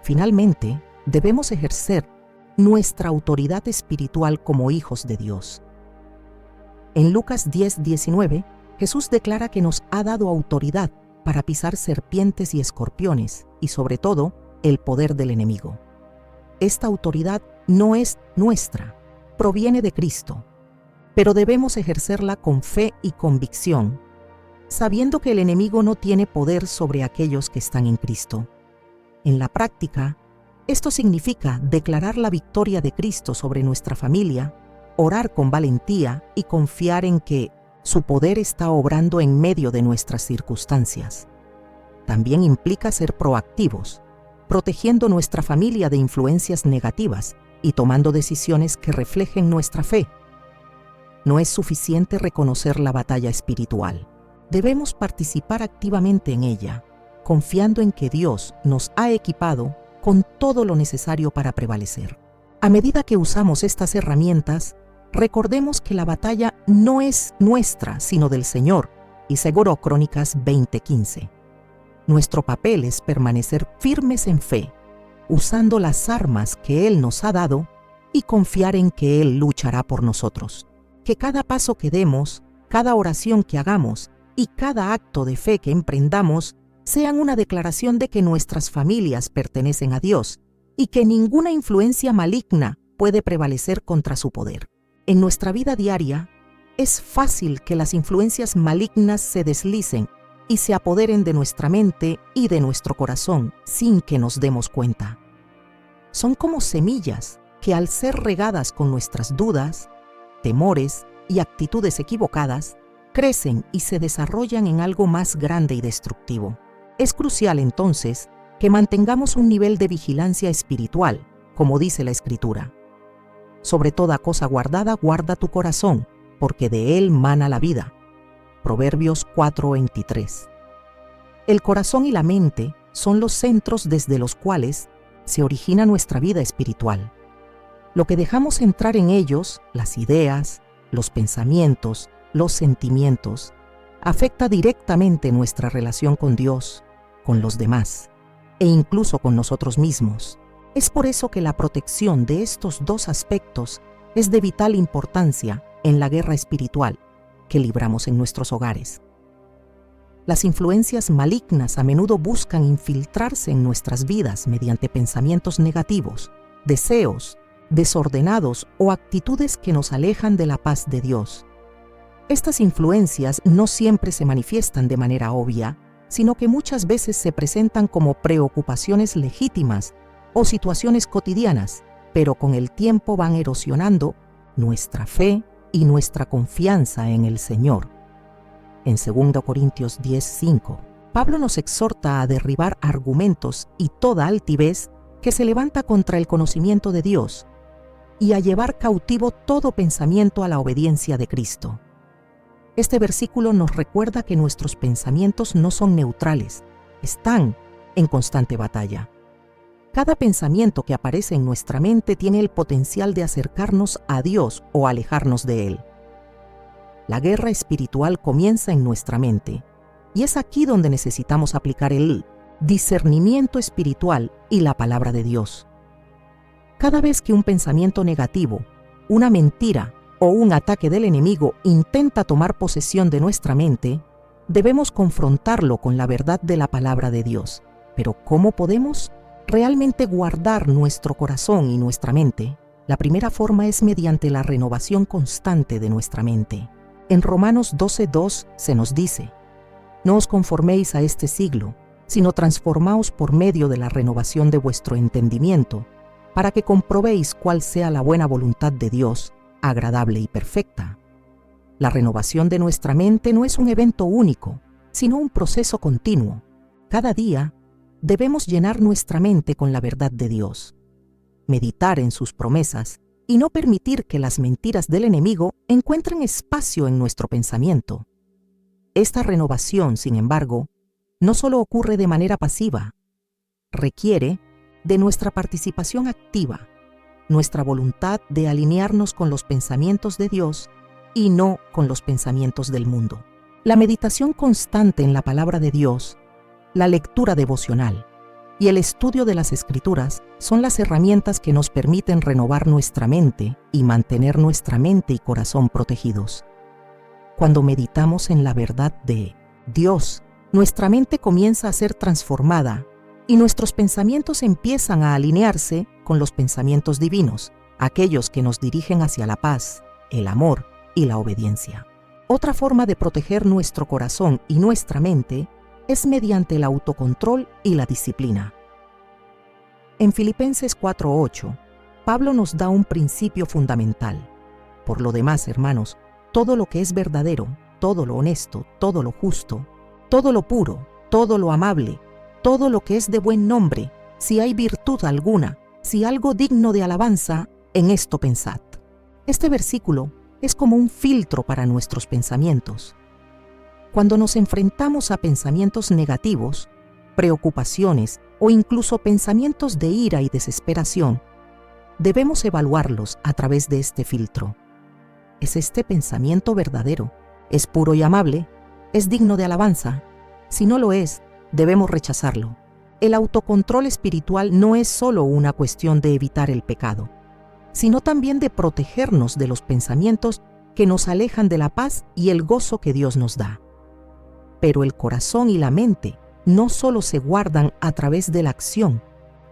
Finalmente, debemos ejercer nuestra autoridad espiritual como hijos de Dios. En Lucas 10:19, Jesús declara que nos ha dado autoridad para pisar serpientes y escorpiones y, sobre todo, el poder del enemigo. Esta autoridad no es nuestra, proviene de Cristo, pero debemos ejercerla con fe y convicción, sabiendo que el enemigo no tiene poder sobre aquellos que están en Cristo. En la práctica, esto significa declarar la victoria de Cristo sobre nuestra familia, orar con valentía y confiar en que su poder está obrando en medio de nuestras circunstancias. También implica ser proactivos, protegiendo nuestra familia de influencias negativas y tomando decisiones que reflejen nuestra fe. No es suficiente reconocer la batalla espiritual. Debemos participar activamente en ella, confiando en que Dios nos ha equipado con todo lo necesario para prevalecer. A medida que usamos estas herramientas, recordemos que la batalla no es nuestra, sino del Señor, y 2 Crónicas 20:15. Nuestro papel es permanecer firmes en fe, usando las armas que Él nos ha dado y confiar en que Él luchará por nosotros. Que cada paso que demos, cada oración que hagamos y cada acto de fe que emprendamos sean una declaración de que nuestras familias pertenecen a Dios y que ninguna influencia maligna puede prevalecer contra su poder. En nuestra vida diaria, es fácil que las influencias malignas se deslicen y se apoderen de nuestra mente y de nuestro corazón sin que nos demos cuenta. Son como semillas que, al ser regadas con nuestras dudas, temores y actitudes equivocadas, crecen y se desarrollan en algo más grande y destructivo. Es crucial entonces que mantengamos un nivel de vigilancia espiritual, como dice la Escritura. Sobre toda cosa guardada, guarda tu corazón, porque de él mana la vida. Proverbios 4:23. El corazón y la mente son los centros desde los cuales se origina nuestra vida espiritual. Lo que dejamos entrar en ellos, las ideas, los pensamientos, los sentimientos, afecta directamente nuestra relación con Dios, con los demás e incluso con nosotros mismos. Es por eso que la protección de estos dos aspectos es de vital importancia en la guerra espiritual que libramos en nuestros hogares. Las influencias malignas a menudo buscan infiltrarse en nuestras vidas mediante pensamientos negativos, deseos desordenados o actitudes que nos alejan de la paz de Dios. Estas influencias no siempre se manifiestan de manera obvia, sino que muchas veces se presentan como preocupaciones legítimas o situaciones cotidianas pero con el tiempo van erosionando nuestra fe y nuestra confianza en el Señor. En 2 Corintios 10:5, Pablo nos exhorta a derribar argumentos y toda altivez que se levanta contra el conocimiento de Dios y a llevar cautivo todo pensamiento a la obediencia de Cristo. Este versículo nos recuerda que nuestros pensamientos no son neutrales, están en constante batalla. Cada pensamiento que aparece en nuestra mente tiene el potencial de acercarnos a Dios o alejarnos de Él. La guerra espiritual comienza en nuestra mente, y es aquí donde necesitamos aplicar el discernimiento espiritual y la palabra de Dios. Cada vez que un pensamiento negativo, una mentira o un ataque del enemigo intenta tomar posesión de nuestra mente, debemos confrontarlo con la verdad de la palabra de Dios. Pero ¿cómo podemos realmente guardar nuestro corazón y nuestra mente? La primera forma es mediante la renovación constante de nuestra mente. En Romanos 12:2 se nos dice: no os conforméis a este siglo, sino transformaos por medio de la renovación de vuestro entendimiento, para que comprobéis cuál sea la buena voluntad de Dios, agradable y perfecta. La renovación de nuestra mente no es un evento único, sino un proceso continuo. Cada día debemos llenar nuestra mente con la verdad de Dios, meditar en sus promesas y no permitir que las mentiras del enemigo encuentren espacio en nuestro pensamiento. Esta renovación, sin embargo, no solo ocurre de manera pasiva, requiere de nuestra participación activa, nuestra voluntad de alinearnos con los pensamientos de Dios y no con los pensamientos del mundo. La meditación constante en la palabra de Dios, la lectura devocional y el estudio de las Escrituras son las herramientas que nos permiten renovar nuestra mente y mantener nuestra mente y corazón protegidos. Cuando meditamos en la verdad de Dios, nuestra mente comienza a ser transformada y nuestros pensamientos empiezan a alinearse con los pensamientos divinos, aquellos que nos dirigen hacia la paz, el amor y la obediencia. Otra forma de proteger nuestro corazón y nuestra mente es mediante el autocontrol y la disciplina. En Filipenses 4:8, Pablo nos da un principio fundamental. Por lo demás, hermanos, todo lo que es verdadero, todo lo honesto, todo lo justo, todo lo puro, todo lo amable, todo lo que es de buen nombre, si hay virtud alguna, si algo digno de alabanza, en esto pensad. Este versículo es como un filtro para nuestros pensamientos. Cuando nos enfrentamos a pensamientos negativos, preocupaciones o incluso pensamientos de ira y desesperación, debemos evaluarlos a través de este filtro. ¿Es este pensamiento verdadero? ¿Es puro y amable? ¿Es digno de alabanza? Si no lo es, debemos rechazarlo. El autocontrol espiritual no es solo una cuestión de evitar el pecado, sino también de protegernos de los pensamientos que nos alejan de la paz y el gozo que Dios nos da. Pero el corazón y la mente no solo se guardan a través de la acción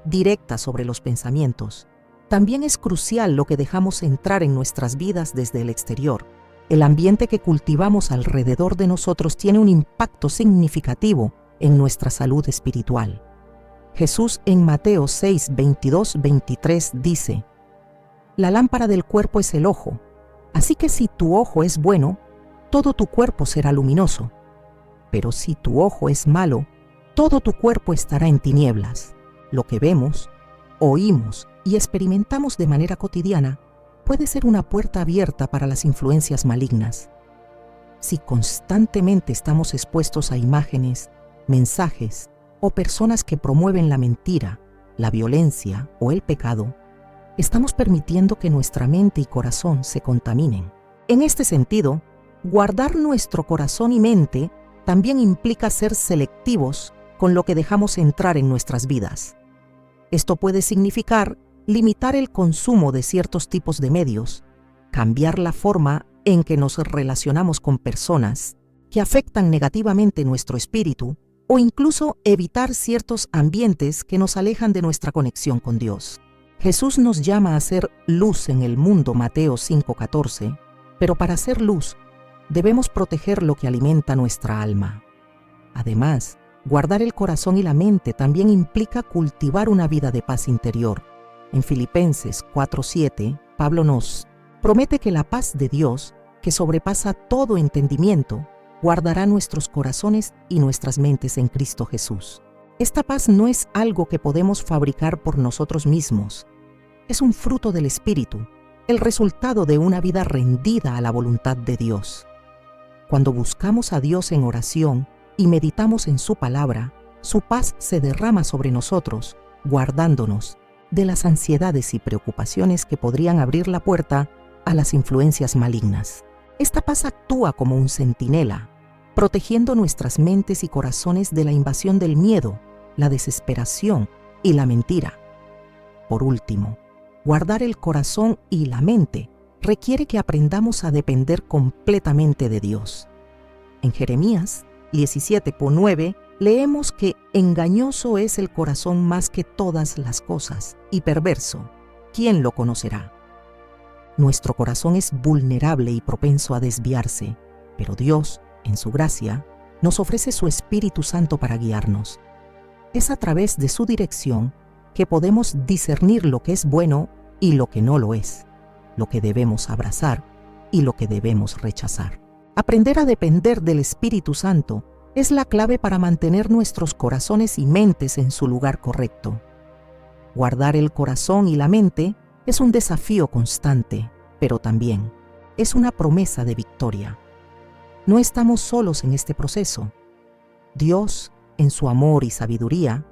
directa sobre los pensamientos, también es crucial lo que dejamos entrar en nuestras vidas desde el exterior. El ambiente que cultivamos alrededor de nosotros tiene un impacto significativo en nuestra salud espiritual. Jesús en Mateo 6:22-23 dice: la lámpara del cuerpo es el ojo, así que si tu ojo es bueno, todo tu cuerpo será luminoso. Pero si tu ojo es malo, todo tu cuerpo estará en tinieblas. Lo que vemos, oímos y experimentamos de manera cotidiana puede ser una puerta abierta para las influencias malignas. Si constantemente estamos expuestos a imágenes, mensajes o personas que promueven la mentira, la violencia o el pecado, estamos permitiendo que nuestra mente y corazón se contaminen. En este sentido, guardar nuestro corazón y mente también implica ser selectivos con lo que dejamos entrar en nuestras vidas. Esto puede significar limitar el consumo de ciertos tipos de medios, cambiar la forma en que nos relacionamos con personas que afectan negativamente nuestro espíritu o incluso evitar ciertos ambientes que nos alejan de nuestra conexión con Dios. Jesús nos llama a ser luz en el mundo, Mateo 5:14, pero para ser luz debemos proteger lo que alimenta nuestra alma. Además, guardar el corazón y la mente también implica cultivar una vida de paz interior. En Filipenses 4:7, Pablo nos promete que la paz de Dios, que sobrepasa todo entendimiento, guardará nuestros corazones y nuestras mentes en Cristo Jesús. Esta paz no es algo que podemos fabricar por nosotros mismos. Es un fruto del Espíritu, el resultado de una vida rendida a la voluntad de Dios. Cuando buscamos a Dios en oración y meditamos en su palabra, su paz se derrama sobre nosotros, guardándonos de las ansiedades y preocupaciones que podrían abrir la puerta a las influencias malignas. Esta paz actúa como un centinela, protegiendo nuestras mentes y corazones de la invasión del miedo, la desesperación y la mentira. Por último, guardar el corazón y la mente requiere que aprendamos a depender completamente de Dios. En Jeremías 17:9 leemos que engañoso es el corazón más que todas las cosas y perverso. ¿Quién lo conocerá? Nuestro corazón es vulnerable y propenso a desviarse, pero Dios, en su gracia, nos ofrece su Espíritu Santo para guiarnos. Es a través de su dirección que podemos discernir lo que es bueno y lo que no lo es, lo que debemos abrazar y lo que debemos rechazar. Aprender a depender del Espíritu Santo es la clave para mantener nuestros corazones y mentes en su lugar correcto. Guardar el corazón y la mente es un desafío constante, pero también es una promesa de victoria. No estamos solos en este proceso. Dios, en su amor y sabiduría,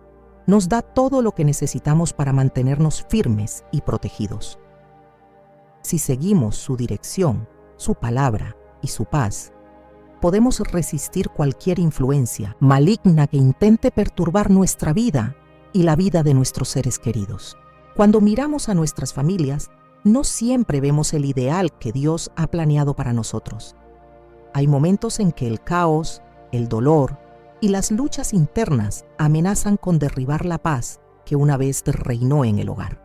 nos da todo lo que necesitamos para mantenernos firmes y protegidos. Si seguimos su dirección, su palabra y su paz, podemos resistir cualquier influencia maligna que intente perturbar nuestra vida y la vida de nuestros seres queridos. Cuando miramos a nuestras familias, no siempre vemos el ideal que Dios ha planeado para nosotros. Hay momentos en que el caos, el dolor y las luchas internas amenazan con derribar la paz que una vez reinó en el hogar.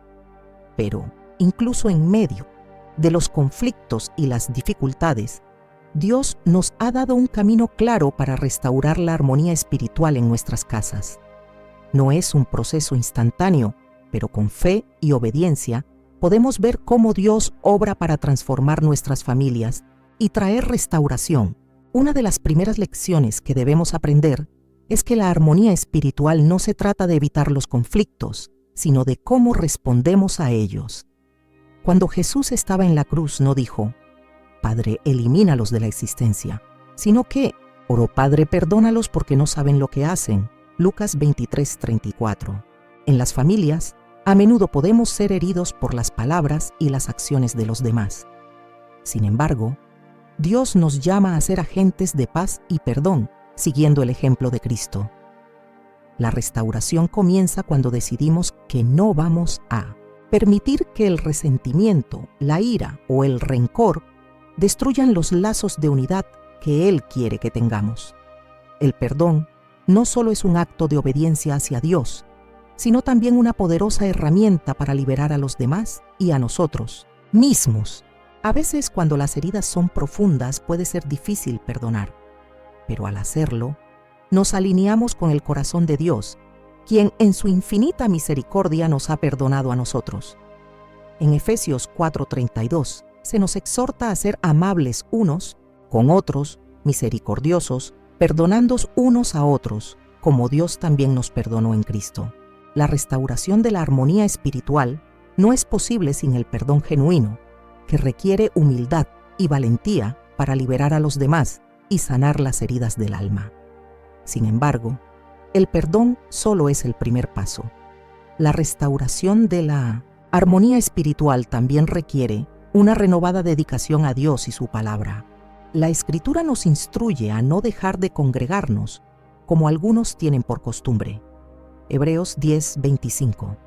Pero, incluso en medio de los conflictos y las dificultades, Dios nos ha dado un camino claro para restaurar la armonía espiritual en nuestras casas. No es un proceso instantáneo, pero con fe y obediencia podemos ver cómo Dios obra para transformar nuestras familias y traer restauración. Una de las primeras lecciones que debemos aprender es que la armonía espiritual no se trata de evitar los conflictos, sino de cómo respondemos a ellos. Cuando Jesús estaba en la cruz no dijo, Padre, elimínalos de la existencia, sino que oró, Padre, perdónalos porque no saben lo que hacen. Lucas 23:34. En las familias, a menudo podemos ser heridos por las palabras y las acciones de los demás. Sin embargo, Dios nos llama a ser agentes de paz y perdón, siguiendo el ejemplo de Cristo. La restauración comienza cuando decidimos que no vamos a permitir que el resentimiento, la ira o el rencor destruyan los lazos de unidad que Él quiere que tengamos. El perdón no solo es un acto de obediencia hacia Dios, sino también una poderosa herramienta para liberar a los demás y a nosotros mismos. A veces, cuando las heridas son profundas, puede ser difícil perdonar, pero al hacerlo, nos alineamos con el corazón de Dios, quien en su infinita misericordia nos ha perdonado a nosotros. En Efesios 4:32 se nos exhorta a ser amables unos con otros, misericordiosos, perdonándoos unos a otros, como Dios también nos perdonó en Cristo. La restauración de la armonía espiritual no es posible sin el perdón genuino, que requiere humildad y valentía para liberar a los demás y sanar las heridas del alma. Sin embargo, el perdón solo es el primer paso. La restauración de la armonía espiritual también requiere una renovada dedicación a Dios y su palabra. La Escritura nos instruye a no dejar de congregarnos, como algunos tienen por costumbre. Hebreos 10:25.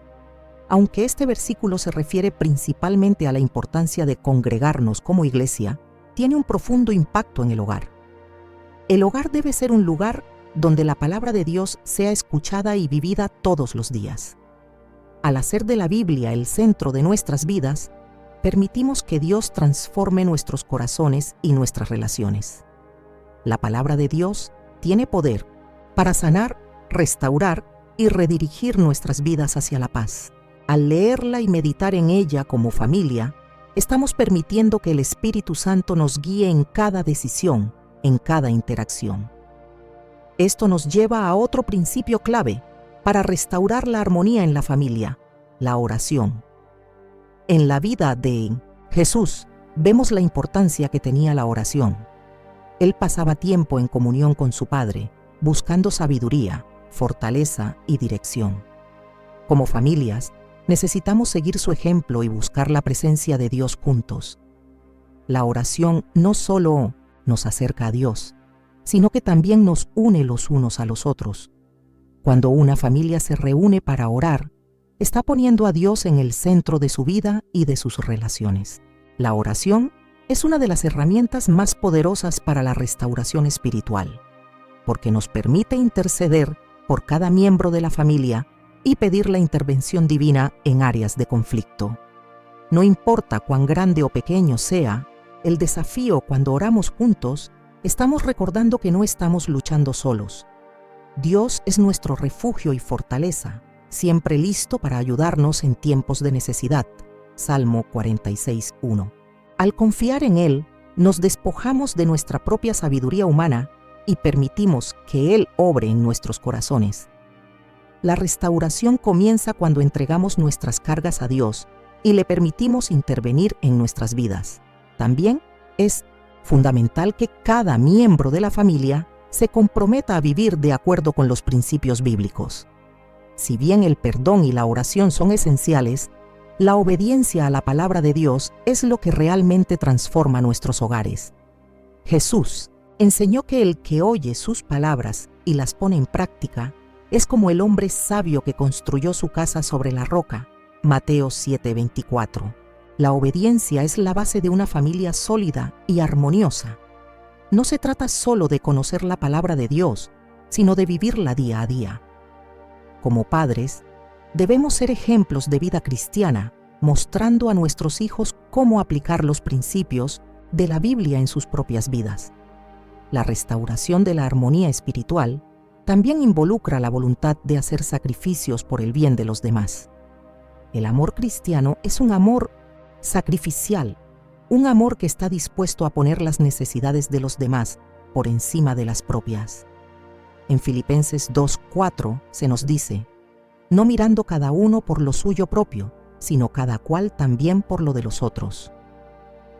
Aunque este versículo se refiere principalmente a la importancia de congregarnos como iglesia, tiene un profundo impacto en el hogar. El hogar debe ser un lugar donde la palabra de Dios sea escuchada y vivida todos los días. Al hacer de la Biblia el centro de nuestras vidas, permitimos que Dios transforme nuestros corazones y nuestras relaciones. La palabra de Dios tiene poder para sanar, restaurar y redirigir nuestras vidas hacia la paz. Al leerla y meditar en ella como familia, estamos permitiendo que el Espíritu Santo nos guíe en cada decisión, en cada interacción. Esto nos lleva a otro principio clave para restaurar la armonía en la familia, la oración. En la vida de Jesús vemos la importancia que tenía la oración. Él pasaba tiempo en comunión con su Padre, buscando sabiduría, fortaleza y dirección. Como familias, necesitamos seguir su ejemplo y buscar la presencia de Dios juntos. La oración no solo nos acerca a Dios, sino que también nos une los unos a los otros. Cuando una familia se reúne para orar, está poniendo a Dios en el centro de su vida y de sus relaciones. La oración es una de las herramientas más poderosas para la restauración espiritual, porque nos permite interceder por cada miembro de la familia y pedir la intervención divina en áreas de conflicto. No importa cuán grande o pequeño sea el desafío, cuando oramos juntos, estamos recordando que no estamos luchando solos. Dios es nuestro refugio y fortaleza, siempre listo para ayudarnos en tiempos de necesidad. Salmo 46:1. Al confiar en Él, nos despojamos de nuestra propia sabiduría humana y permitimos que Él obre en nuestros corazones. La restauración comienza cuando entregamos nuestras cargas a Dios y le permitimos intervenir en nuestras vidas. También es fundamental que cada miembro de la familia se comprometa a vivir de acuerdo con los principios bíblicos. Si bien el perdón y la oración son esenciales, la obediencia a la palabra de Dios es lo que realmente transforma nuestros hogares. Jesús enseñó que el que oye sus palabras y las pone en práctica es como el hombre sabio que construyó su casa sobre la roca. Mateo 7:24. La obediencia es la base de una familia sólida y armoniosa. No se trata solo de conocer la palabra de Dios, sino de vivirla día a día. Como padres, debemos ser ejemplos de vida cristiana, mostrando a nuestros hijos cómo aplicar los principios de la Biblia en sus propias vidas. La restauración de la armonía espiritual también involucra la voluntad de hacer sacrificios por el bien de los demás. El amor cristiano es un amor sacrificial, un amor que está dispuesto a poner las necesidades de los demás por encima de las propias. En Filipenses 2:4 se nos dice: no mirando cada uno por lo suyo propio, sino cada cual también por lo de los otros.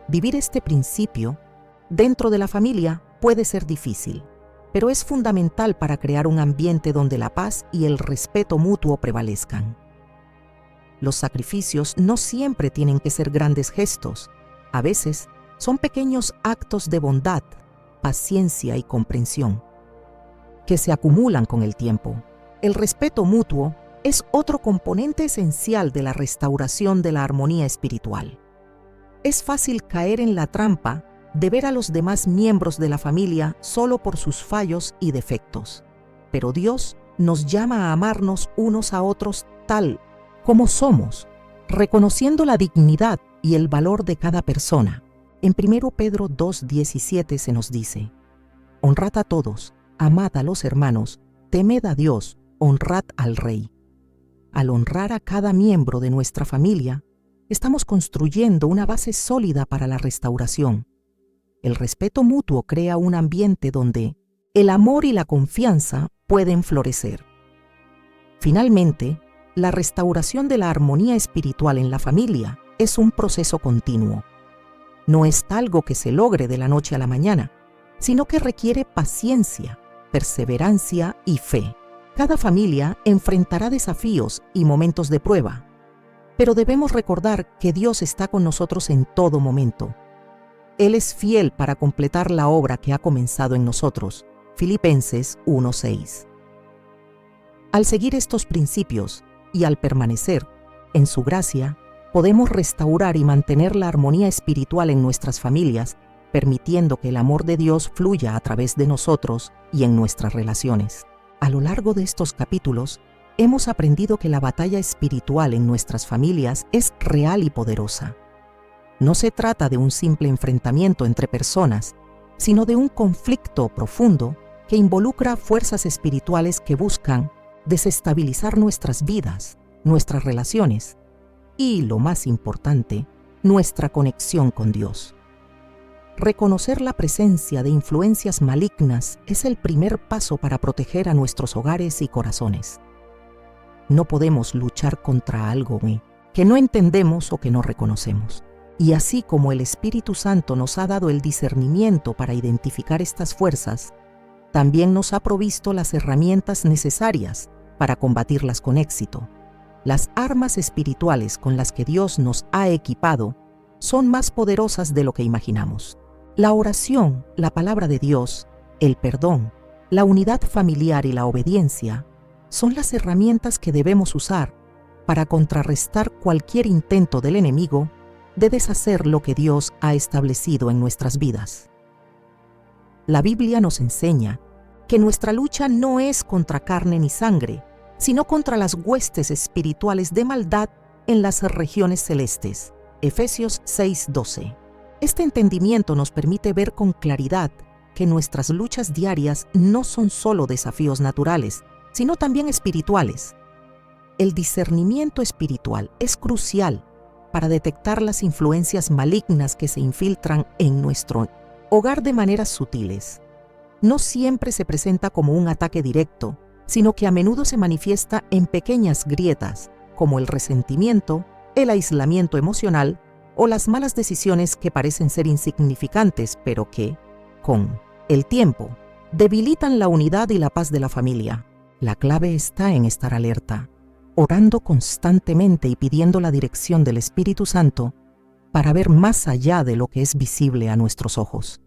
Vivir este principio dentro de la familia puede ser difícil, pero es fundamental para crear un ambiente donde la paz y el respeto mutuo prevalezcan. Los sacrificios no siempre tienen que ser grandes gestos. A veces son pequeños actos de bondad, paciencia y comprensión, que se acumulan con el tiempo. El respeto mutuo es otro componente esencial de la restauración de la armonía espiritual. Es fácil caer en la trampa de ver a los demás miembros de la familia solo por sus fallos y defectos. Pero Dios nos llama a amarnos unos a otros tal como somos, reconociendo la dignidad y el valor de cada persona. En 1 Pedro 2:17 se nos dice: honrad a todos, amad a los hermanos, temed a Dios, honrad al Rey. Al honrar a cada miembro de nuestra familia, estamos construyendo una base sólida para la restauración. El respeto mutuo crea un ambiente donde el amor y la confianza pueden florecer. Finalmente, la restauración de la armonía espiritual en la familia es un proceso continuo. No es algo que se logre de la noche a la mañana, sino que requiere paciencia, perseverancia y fe. Cada familia enfrentará desafíos y momentos de prueba, pero debemos recordar que Dios está con nosotros en todo momento. Él es fiel para completar la obra que ha comenzado en nosotros. Filipenses 1:6. Al seguir estos principios y al permanecer en su gracia, podemos restaurar y mantener la armonía espiritual en nuestras familias, permitiendo que el amor de Dios fluya a través de nosotros y en nuestras relaciones. A lo largo de estos capítulos, hemos aprendido que la batalla espiritual en nuestras familias es real y poderosa. No se trata de un simple enfrentamiento entre personas, sino de un conflicto profundo que involucra fuerzas espirituales que buscan desestabilizar nuestras vidas, nuestras relaciones y, lo más importante, nuestra conexión con Dios. Reconocer la presencia de influencias malignas es el primer paso para proteger a nuestros hogares y corazones. No podemos luchar contra algo que no entendemos o que no reconocemos. Y así como el Espíritu Santo nos ha dado el discernimiento para identificar estas fuerzas, también nos ha provisto las herramientas necesarias para combatirlas con éxito. Las armas espirituales con las que Dios nos ha equipado son más poderosas de lo que imaginamos. La oración, la palabra de Dios, el perdón, la unidad familiar y la obediencia son las herramientas que debemos usar para contrarrestar cualquier intento del enemigo de deshacer lo que Dios ha establecido en nuestras vidas. La Biblia nos enseña que nuestra lucha no es contra carne ni sangre, sino contra las huestes espirituales de maldad en las regiones celestes. Efesios 6:12. Este entendimiento nos permite ver con claridad que nuestras luchas diarias no son solo desafíos naturales, sino también espirituales. El discernimiento espiritual es crucial para detectar las influencias malignas que se infiltran en nuestro hogar de maneras sutiles. No siempre se presenta como un ataque directo, sino que a menudo se manifiesta en pequeñas grietas, como el resentimiento, el aislamiento emocional o las malas decisiones que parecen ser insignificantes, pero que, con el tiempo, debilitan la unidad y la paz de la familia. La clave está en estar alerta, orando constantemente y pidiendo la dirección del Espíritu Santo para ver más allá de lo que es visible a nuestros ojos.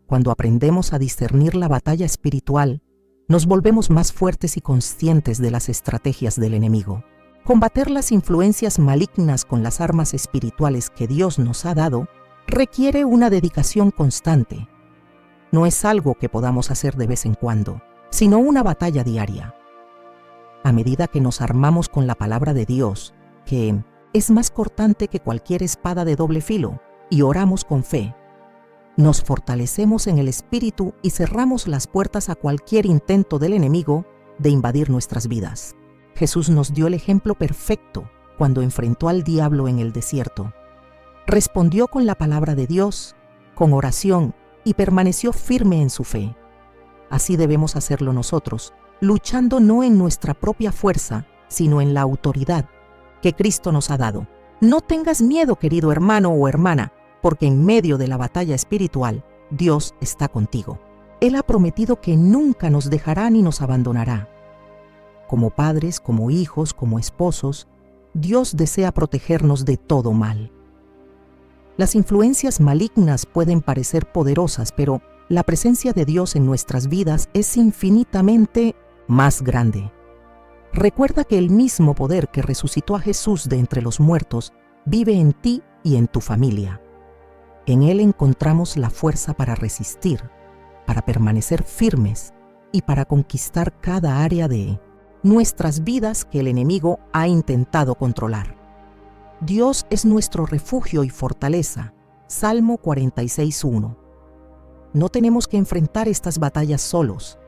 Cuando aprendemos a discernir la batalla espiritual, nos volvemos más fuertes y conscientes de las estrategias del enemigo. Combater las influencias malignas con las armas espirituales que Dios nos ha dado requiere una dedicación constante. No es algo que podamos hacer de vez en cuando, sino una batalla diaria. A medida que nos armamos con la palabra de Dios, que es más cortante que cualquier espada de doble filo, y oramos con fe, nos fortalecemos en el espíritu y cerramos las puertas a cualquier intento del enemigo de invadir nuestras vidas. Jesús nos dio el ejemplo perfecto cuando enfrentó al diablo en el desierto. Respondió con la palabra de Dios, con oración, y permaneció firme en su fe. Así debemos hacerlo nosotros, luchando no en nuestra propia fuerza, sino en la autoridad que Cristo nos ha dado. No tengas miedo, querido hermano o hermana, porque en medio de la batalla espiritual, Dios está contigo. Él ha prometido que nunca nos dejará ni nos abandonará. Como padres, como hijos, como esposos, Dios desea protegernos de todo mal. Las influencias malignas pueden parecer poderosas, pero la presencia de Dios en nuestras vidas es infinitamente más grande. Recuerda que el mismo poder que resucitó a Jesús de entre los muertos vive en ti y en tu familia. En Él encontramos la fuerza para resistir, para permanecer firmes y para conquistar cada área de nuestras vidas que el enemigo ha intentado controlar. Dios es nuestro refugio y fortaleza. Salmo 46:1. No tenemos que enfrentar estas batallas solos.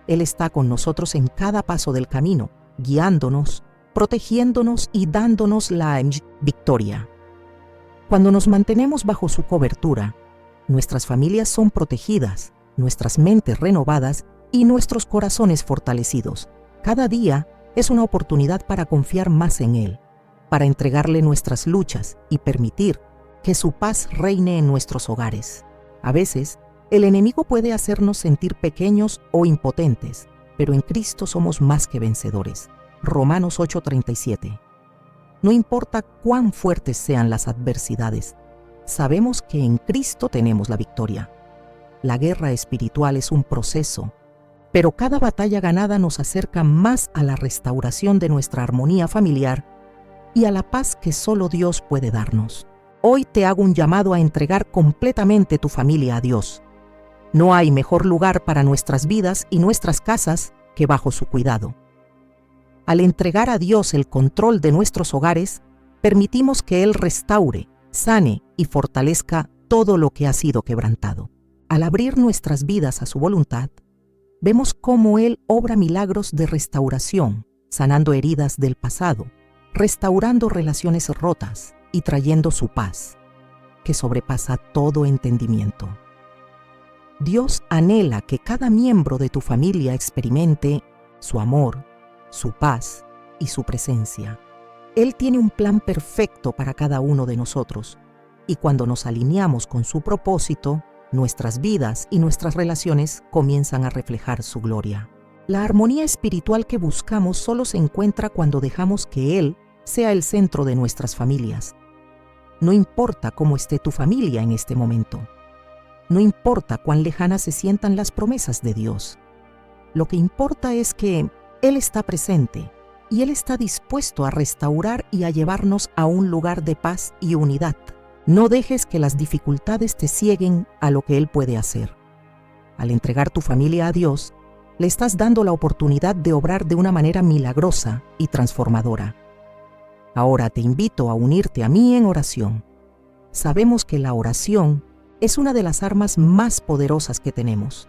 Él está con nosotros en cada paso del camino, guiándonos, protegiéndonos y dándonos la victoria. Cuando nos mantenemos bajo su cobertura, nuestras familias son protegidas, nuestras mentes renovadas y nuestros corazones fortalecidos. Cada día es una oportunidad para confiar más en Él, para entregarle nuestras luchas y permitir que su paz reine en nuestros hogares. A veces, el enemigo puede hacernos sentir pequeños o impotentes, pero en Cristo somos más que vencedores. Romanos 8:37. No importa cuán fuertes sean las adversidades, sabemos que en Cristo tenemos la victoria. La guerra espiritual es un proceso, pero cada batalla ganada nos acerca más a la restauración de nuestra armonía familiar y a la paz que solo Dios puede darnos. Hoy te hago un llamado a entregar completamente tu familia a Dios. No hay mejor lugar para nuestras vidas y nuestras casas que bajo su cuidado. Al entregar a Dios el control de nuestros hogares, permitimos que Él restaure, sane y fortalezca todo lo que ha sido quebrantado. Al abrir nuestras vidas a su voluntad, vemos cómo Él obra milagros de restauración, sanando heridas del pasado, restaurando relaciones rotas y trayendo su paz, que sobrepasa todo entendimiento. Dios anhela que cada miembro de tu familia experimente su amor, su paz y su presencia. Él tiene un plan perfecto para cada uno de nosotros, y cuando nos alineamos con su propósito, nuestras vidas y nuestras relaciones comienzan a reflejar su gloria. La armonía espiritual que buscamos solo se encuentra cuando dejamos que Él sea el centro de nuestras familias. No importa cómo esté tu familia en este momento. No importa cuán lejanas se sientan las promesas de Dios. Lo que importa es que Él está presente y Él está dispuesto a restaurar y a llevarnos a un lugar de paz y unidad. No dejes que las dificultades te cieguen a lo que Él puede hacer. Al entregar tu familia a Dios, le estás dando la oportunidad de obrar de una manera milagrosa y transformadora. Ahora te invito a unirte a mí en oración. Sabemos que la oración es una de las armas más poderosas que tenemos.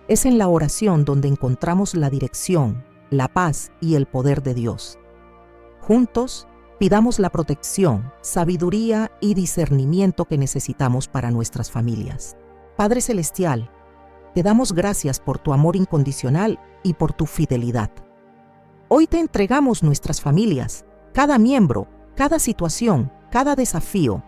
Es en la oración donde encontramos la dirección, la paz y el poder de Dios. Juntos, pidamos la protección, sabiduría y discernimiento que necesitamos para nuestras familias. Padre Celestial, te damos gracias por tu amor incondicional y por tu fidelidad. Hoy te entregamos nuestras familias, cada miembro, cada situación, cada desafío.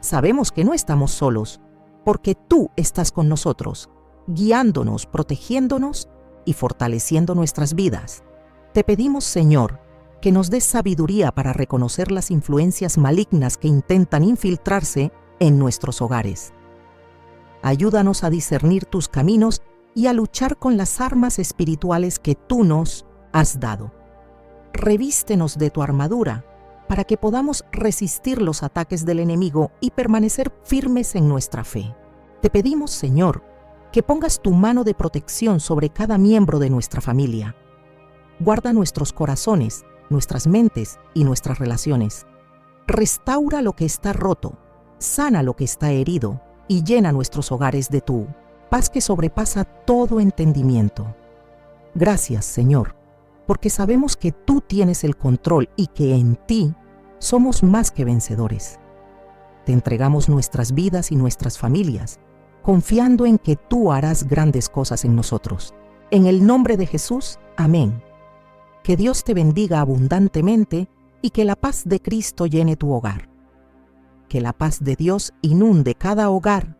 Sabemos que no estamos solos, porque tú estás con nosotros, guiándonos, protegiéndonos y fortaleciendo nuestras vidas. Te pedimos, Señor, que nos des sabiduría para reconocer las influencias malignas que intentan infiltrarse en nuestros hogares. Ayúdanos a discernir tus caminos y a luchar con las armas espirituales que tú nos has dado. Revístenos de tu armadura para que podamos resistir los ataques del enemigo y permanecer firmes en nuestra fe. Te pedimos, Señor, que pongas tu mano de protección sobre cada miembro de nuestra familia. Guarda nuestros corazones, nuestras mentes y nuestras relaciones. Restaura lo que está roto, sana lo que está herido y llena nuestros hogares de tu paz que sobrepasa todo entendimiento. Gracias, Señor, porque sabemos que tú tienes el control y que en ti somos más que vencedores. Te entregamos nuestras vidas y nuestras familias, confiando en que tú harás grandes cosas en nosotros. En el nombre de Jesús, amén. Que Dios te bendiga abundantemente y que la paz de Cristo llene tu hogar. Que la paz de Dios inunde cada hogar,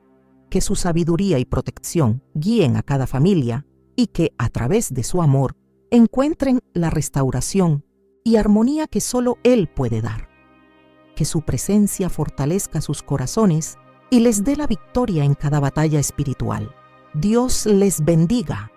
que su sabiduría y protección guíen a cada familia y que, a través de su amor, encuentren la restauración y armonía que solo Él puede dar. Que su presencia fortalezca sus corazones y les dé la victoria en cada batalla espiritual. Dios les bendiga.